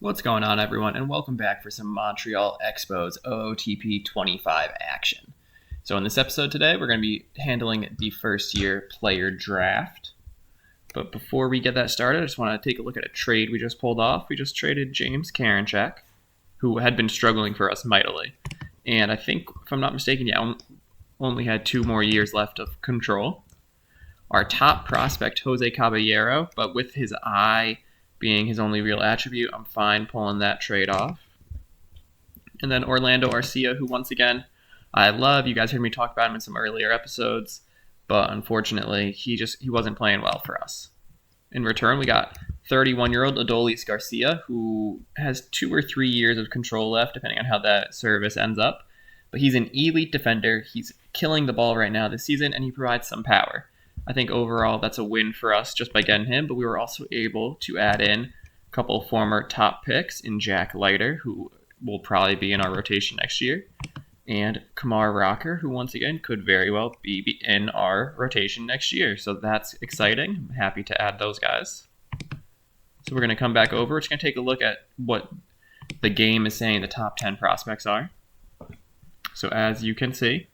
What's going on, everyone, and welcome back for some Montreal Expos OOTP 25 action. So in this episode today, we're going to be handling the first-year player draft. But before we get that started, I just want to take a look at a trade we just pulled off. We just traded James Karinchak, who had been struggling for us mightily. And I think, if I'm not mistaken, only had 2 more years left of control. Our top prospect, Jose Caballero, but with his eye being his only real attribute, I'm fine pulling that trade off. And then Orlando Arcia, who once again, I love. You guys heard me talk about him in some earlier episodes, but unfortunately, he wasn't playing well for us. In return, we got 31-year-old Adolis Garcia, who has 2 or 3 years of control left, depending on how that service ends up. But he's an elite defender. He's killing the ball right now this season, and he provides some power. I think overall that's a win for us just by getting him, but we were also able to add in a couple of former top picks in Jack Leiter, who will probably be in our rotation next year, and Kamar Rocker, who once again could very well be in our rotation next year. So that's exciting. I'm happy to add those guys. So we're going to come back over. We're just going to take a look at what the game is saying the top 10 prospects are. So as you can see,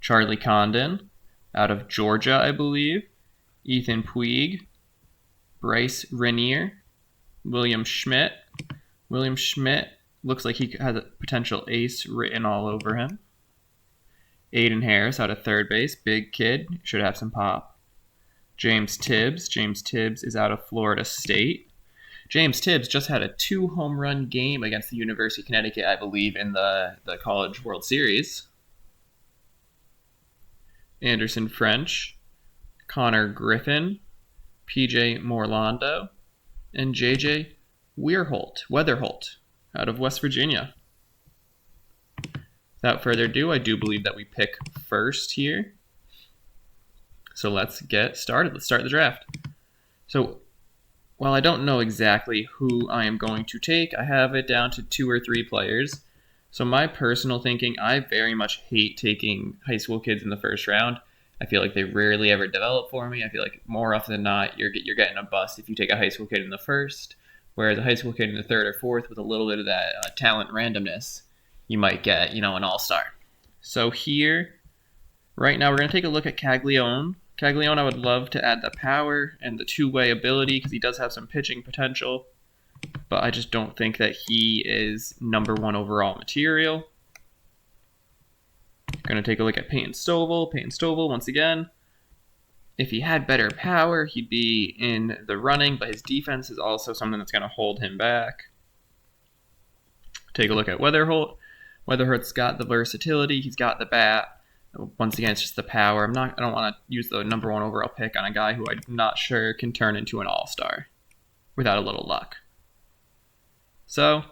Charlie Condon, out of Georgia, I believe. Ethan Puig, Bryce Renier, William Schmidt. William Schmidt looks like he has a potential ace written all over him. Aiden Harris out of third base, big kid, should have some pop. James Tibbs. James Tibbs is out of Florida State. James Tibbs just had a 2-home run game against the University of Connecticut, I believe, in the College World Series. Anderson French, Connor Griffin, PJ Morlando, and JJ Weatherholt out of West Virginia. Without further ado, I do believe that we pick first here. So let's get started. Let's start the draft. So while I don't know exactly who I am going to take, I have it down to 2 or 3 players. So my personal thinking, I very much hate taking high school kids in the first round. I feel like they rarely ever develop for me. I feel like more often than not, you're getting a bust if you take a high school kid in the first, whereas a high school kid in the third or fourth with a little bit of that talent randomness, you might get, an all-star. So here, right now, we're going to take a look at Caglione. Caglione, I would love to add the power and the two-way ability because he does have some pitching potential. But I just don't think that he is number 1 overall material. Going to take a look at Peyton Stovall. Peyton Stovall, once again, if he had better power, he'd be in the running, but his defense is also something that's going to hold him back. Take a look at Weatherholt. Weatherholt's got the versatility. He's got the bat. Once again, it's just the power. I don't want to use the number 1 overall pick on a guy who I'm not sure can turn into an all-star without a little luck. So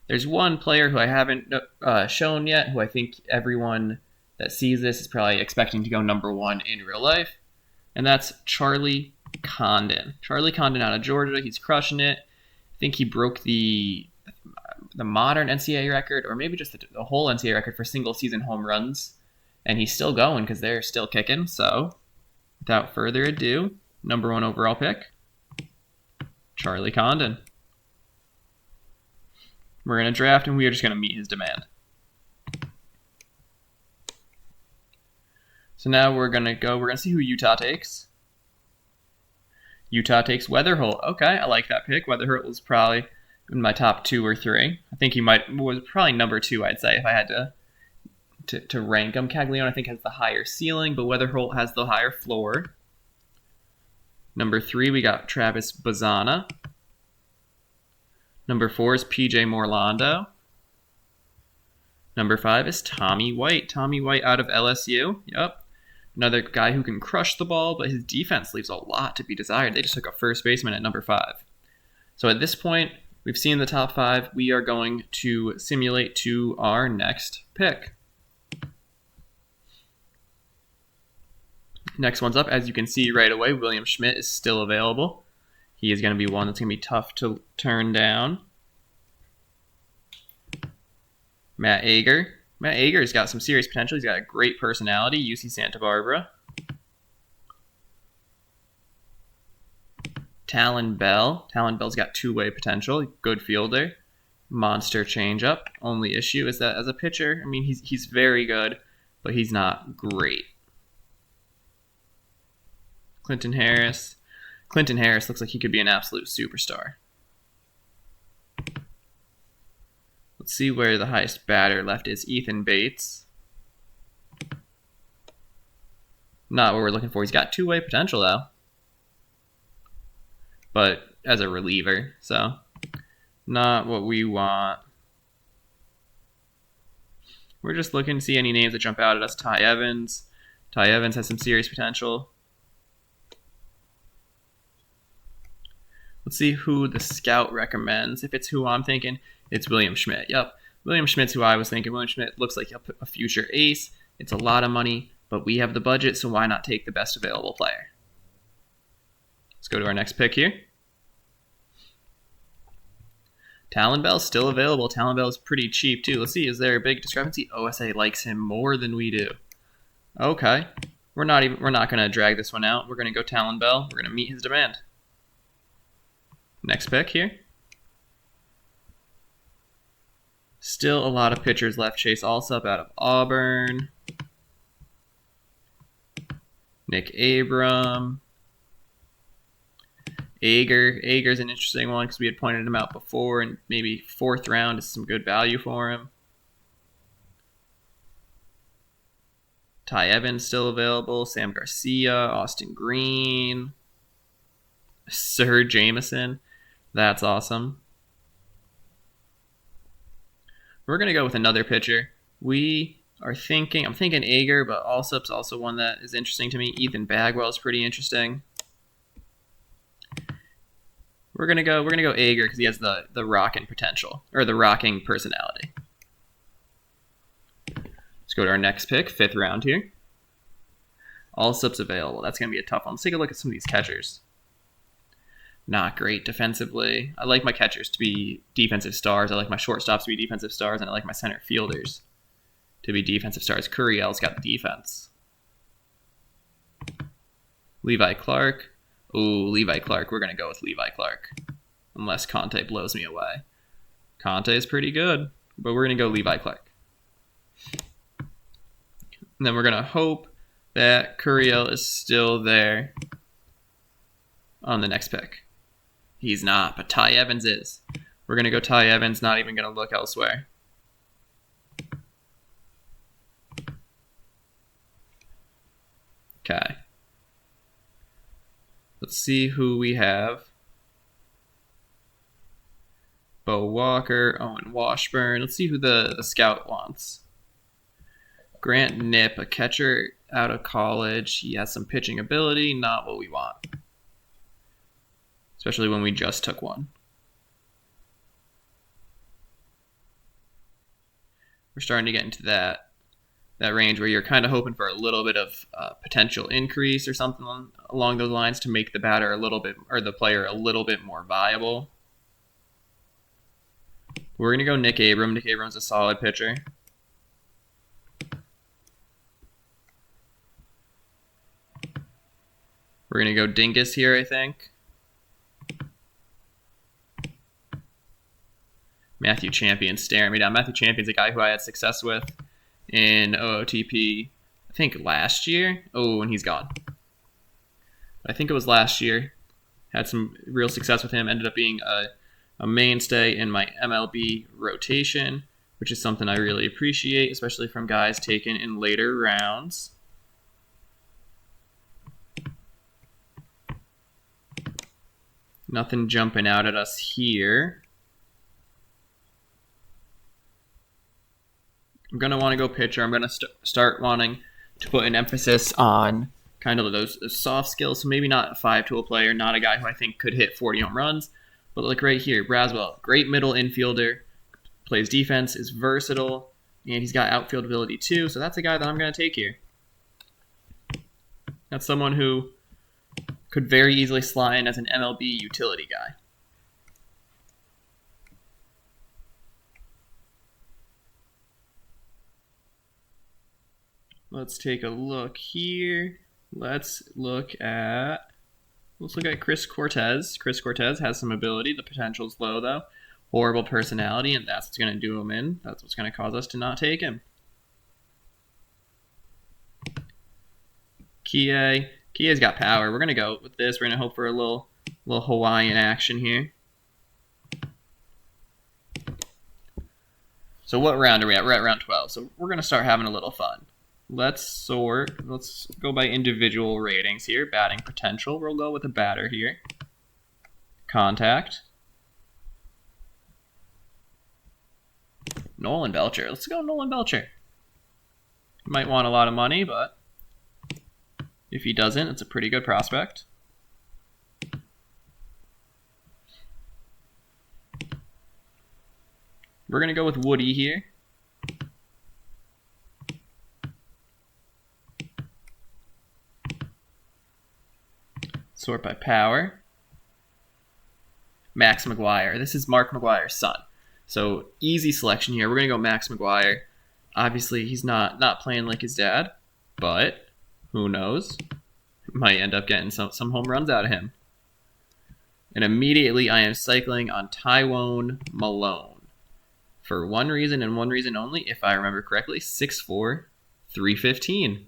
there's one player who I haven't shown yet, who I think everyone that sees this is probably expecting to go number 1 in real life, and that's Charlie Condon. Charlie Condon out of Georgia. He's crushing it. I think he broke the modern NCAA record, or maybe just the whole NCAA record for single-season home runs, and he's still going because they're still kicking. So without further ado, number 1 overall pick, Charlie Condon. We're going to draft, and we are just going to meet his demand. So now we're going to see who Utah takes. Utah takes Weatherholt. Okay, I like that pick. Weatherholt was probably in my top 2 or 3. I think he was probably number 2, I'd say, if I had to rank him. Caglione, I think, has the higher ceiling, but Weatherholt has the higher floor. Number 3, we got Travis Bazzana. Number 4 is PJ Morlando. Number 5 is Tommy White. Tommy White out of LSU. Yep. Another guy who can crush the ball, but his defense leaves a lot to be desired. They just took a first baseman at number 5. So at this point, we've seen the top 5. We are going to simulate to our next pick. Next one's up. As you can see right away, William Schmidt is still available. He is going to be one that's going to be tough to turn down. Matt Ager. Matt Ager's got some serious potential. He's got a great personality, UC Santa Barbara. Talon Bell. Talon Bell's got two-way potential. Good fielder. Monster changeup. Only issue is that as a pitcher, I mean, he's very good, but he's not great. Clinton Harris. Clinton Harris looks like he could be an absolute superstar. Let's see where the highest batter left is. Ethan Bates. Not what we're looking for. He's got two-way potential, though. But as a reliever, so not what we want. We're just looking to see any names that jump out at us. Ty Evans. Ty Evans has some serious potential. Let's see who the scout recommends. If it's who I'm thinking, it's William Schmidt. Yep, William Schmidt's who I was thinking. William Schmidt looks like a future ace. It's a lot of money, but we have the budget, so why not take the best available player? Let's go to our next pick here. Talon Bell's still available. Talon Bell's pretty cheap too. Let's see, is there a big discrepancy? OSA likes him more than we do. Okay. We're not gonna drag this one out. We're gonna go Talon Bell. We're gonna meet his demand. Next pick here. Still a lot of pitchers left. Chase Alsop out of Auburn. Nick Abram. Ager's an interesting one because we had pointed him out before, and maybe 4th round is some good value for him. Ty Evans still available. Sam Garcia, Austin Green, Sir Jameson. That's awesome. We're going to go with another pitcher. I'm thinking Ager, but Alsop's also one that is interesting to me. Ethan Bagwell is pretty interesting. We're gonna go Ager because he has the rocking potential, or the rocking personality. Let's go to our next pick, 5th round here. Alsop's available. That's gonna be a tough one. Let's take a look at some of these catchers. Not great defensively. I like my catchers to be defensive stars. I like my shortstops to be defensive stars, and I like my center fielders to be defensive stars. Curiel's got the defense. Levi Clark. Ooh, Levi Clark. We're going to go with Levi Clark. Unless Conte blows me away. Conte is pretty good, but we're going to go Levi Clark. And then we're going to hope that Curiel is still there on the next pick. He's not, but Ty Evans is. We're going to go Ty Evans, not even going to look elsewhere. Okay. Let's see who we have. Bo Walker, Owen Washburn. Let's see who the scout wants. Grant Knipp, a catcher out of college. He has some pitching ability, not what we want. Especially when we just took one. We're starting to get into that range where you're kind of hoping for a little bit of potential increase or something along those lines to make the batter a little bit, or the player a little bit more viable. We're going to go Nick Abram. Nick Abram's a solid pitcher. We're going to go Dingus here, I think. Matthew Champion's staring me down. Matthew Champion's a guy who I had success with in OOTP, I think last year. Oh, and he's gone. I think it was last year. Had some real success with him. Ended up being a mainstay in my MLB rotation, which is something I really appreciate, especially from guys taken in later rounds. Nothing jumping out at us here. I'm going to want to go pitcher. I'm going to start wanting to put an emphasis on kind of those soft skills. So maybe not a 5-tool player, not a guy who I think could hit 40 home runs. But like right here, Braswell, great middle infielder, plays defense, is versatile, and he's got outfield ability too. So that's a guy that I'm going to take here. That's someone who could very easily slide in as an MLB utility guy. Let's take a look here. Let's look at Let's look at Chris Cortez. Chris Cortez has some ability. The potential's low, though. Horrible personality, and that's what's going to do him in. That's what's going to cause us to not take him. Kie's got power. We're going to go with this. We're going to hope for a little Hawaiian action here. So what round are we at? We're at round 12. So we're going to start having a little fun. Let's sort. Let's go by individual ratings here. Batting potential. We'll go with a batter here. Contact. Nolan Belcher. Let's go Nolan Belcher. He might want a lot of money, but if he doesn't, it's a pretty good prospect. We're going to go with Woody here. Sort by power. Max McGuire. This is Mark McGuire's son. So easy selection here. We're going to go Max McGuire. Obviously, he's not playing like his dad, but who knows? Might end up getting some home runs out of him. And immediately I am cycling on Tywone Malone. For one reason and one reason only, if I remember correctly, 6'4", 315.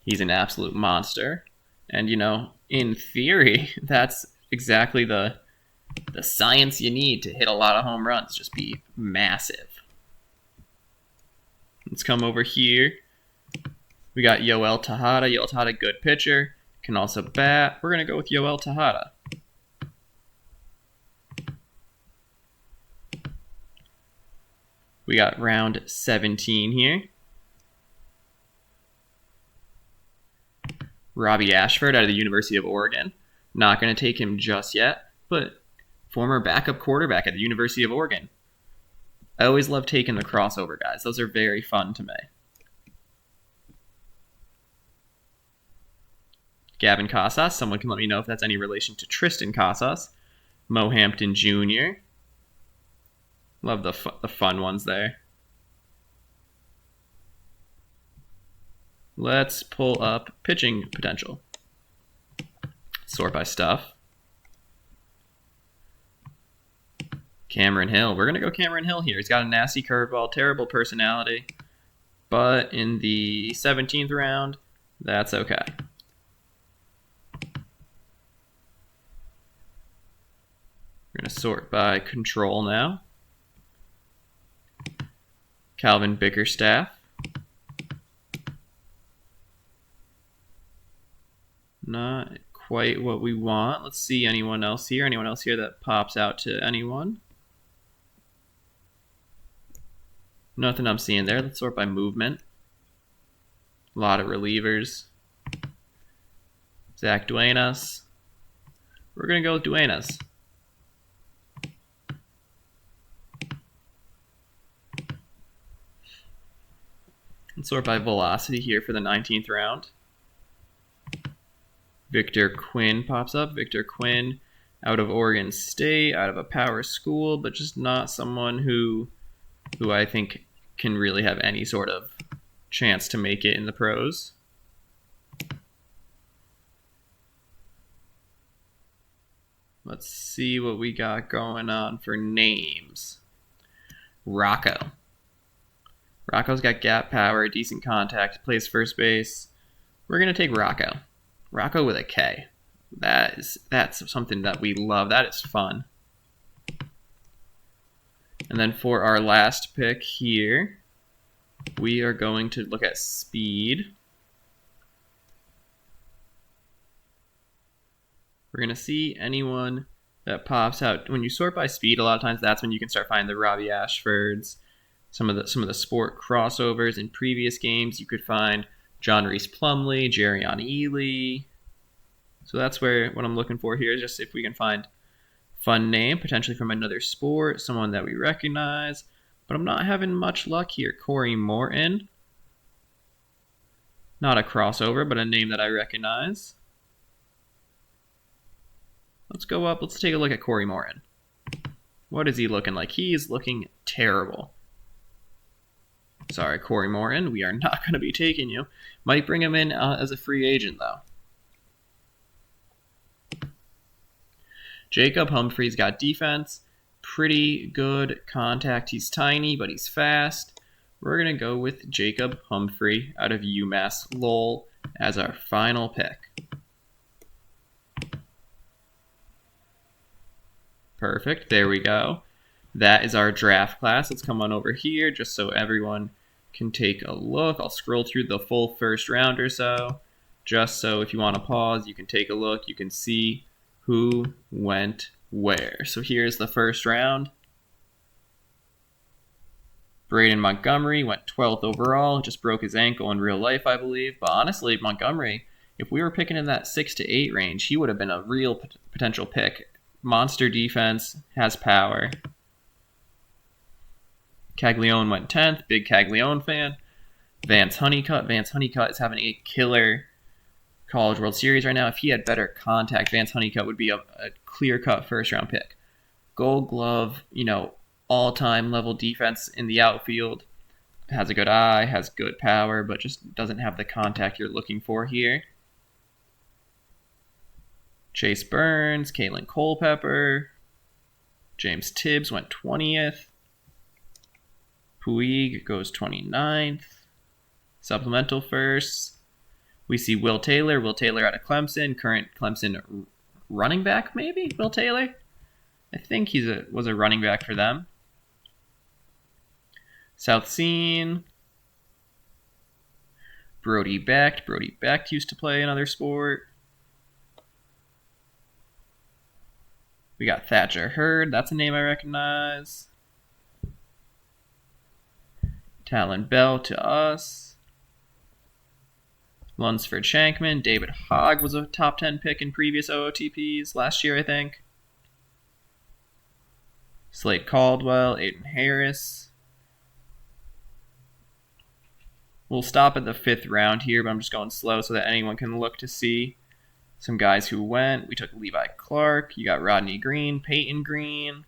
He's an absolute monster. And, you know, in theory, that's exactly the science you need to hit a lot of home runs. Just be massive. Let's come over here. We got Yoel Tejada. Yoel Tejada, good pitcher. Can also bat. We're going to go with Yoel Tejada. We got round 17 here. Robbie Ashford out of the University of Oregon. Not going to take him just yet, but former backup quarterback at the University of Oregon. I always love taking the crossover guys. Those are very fun to me. Gavin Casas. Someone can let me know if that's any relation to Tristan Casas. Mo Hampton Jr. Love the fun ones there. Let's pull up pitching potential. Sort by stuff. Cameron Hill. We're going to go Cameron Hill here. He's got a nasty curveball, terrible personality. But in the 17th round, that's okay. We're going to sort by control now. Calvin Bickerstaff. Not quite what we want. Let's see anyone else here. Anyone else here that pops out to anyone? Nothing I'm seeing there. Let's sort by movement. A lot of relievers. Zach Duenas. We're going to go with Duenas. Let's sort by velocity here for the 19th round. Victor Quinn pops up. Victor Quinn out of Oregon State, out of a power school, but just not someone who I think can really have any sort of chance to make it in the pros. Let's see what we got going on for names. Rocco. Rocco's got gap power, decent contact, plays first base. We're going to take Rocco. Rocco with a K. That's something that we love. That is fun. And then for our last pick here, we are going to look at speed. We're going to see anyone that pops out. When you sort by speed, a lot of times that's when you can start finding the Robbie Ashfords, some of the sport crossovers in previous games. You could find John Reese Plumlee, Jerrion Ely. So that's what I'm looking for here is just if we can find fun name, potentially from another sport, someone that we recognize. But I'm not having much luck here. Corey Morton. Not a crossover, but a name that I recognize. Let's go up. Let's take a look at Corey Morton. What is he looking like? He is looking terrible. Sorry, Corey Morton. We are not going to be taking you. Might bring him in as a free agent, though. Jacob Humphrey's got defense, pretty good contact. He's tiny, but he's fast. We're going to go with Jacob Humphrey out of UMass Lowell as our final pick. Perfect. There we go. That is our draft class. Let's come on over here just so everyone can take a look. I'll scroll through the full first round or so, just so if you want to pause, you can take a look. You can see who went where. So here's the first round. Braden Montgomery went 12th overall. Just broke his ankle in real life, I believe. But honestly, Montgomery, if we were picking in that 6 to 8 range, he would have been a real potential pick. Monster defense, has power. Caglione went 10th. Big Caglione fan. Vance Honeycutt. Vance Honeycutt is having a killer College World Series right now. If he had better contact, Vance Honeycutt would be a clear-cut first-round pick. Gold Glove, all-time level defense in the outfield. Has a good eye, has good power, but just doesn't have the contact you're looking for here. Chase Burns, Caitlin Culpepper. James Tibbs went 20th. Puig goes 29th. Supplemental first. We see Will Taylor. Will Taylor out of Clemson. Current Clemson running back, maybe? Will Taylor? I think he was a running back for them. South Scene. Brody Becht. Brody Becht used to play another sport. We got Thatcher Hurd. That's a name I recognize. Talon Bell to us. Lunsford Shankman. David Hogg was a top 10 pick in previous OOTPs last year, I think. Slade Caldwell. Aiden Harris. We'll stop at the 5th round here, but I'm just going slow so that anyone can look to see some guys who went. We took Levi Clark. You got Rodney Green, Peyton Green,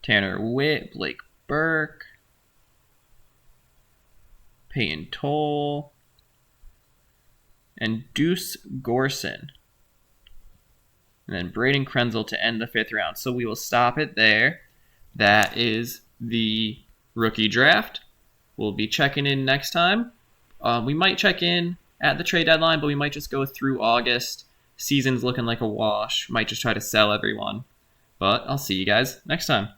Tanner Witt, Blake Burke, Peyton Toll, and Deuce Gorson. And then Braden Krenzel to end the 5th round. So we will stop it there. That is the rookie draft. We'll be checking in next time. We might check in at the trade deadline, but we might just go through August. Season's looking like a wash. Might just try to sell everyone. But I'll see you guys next time.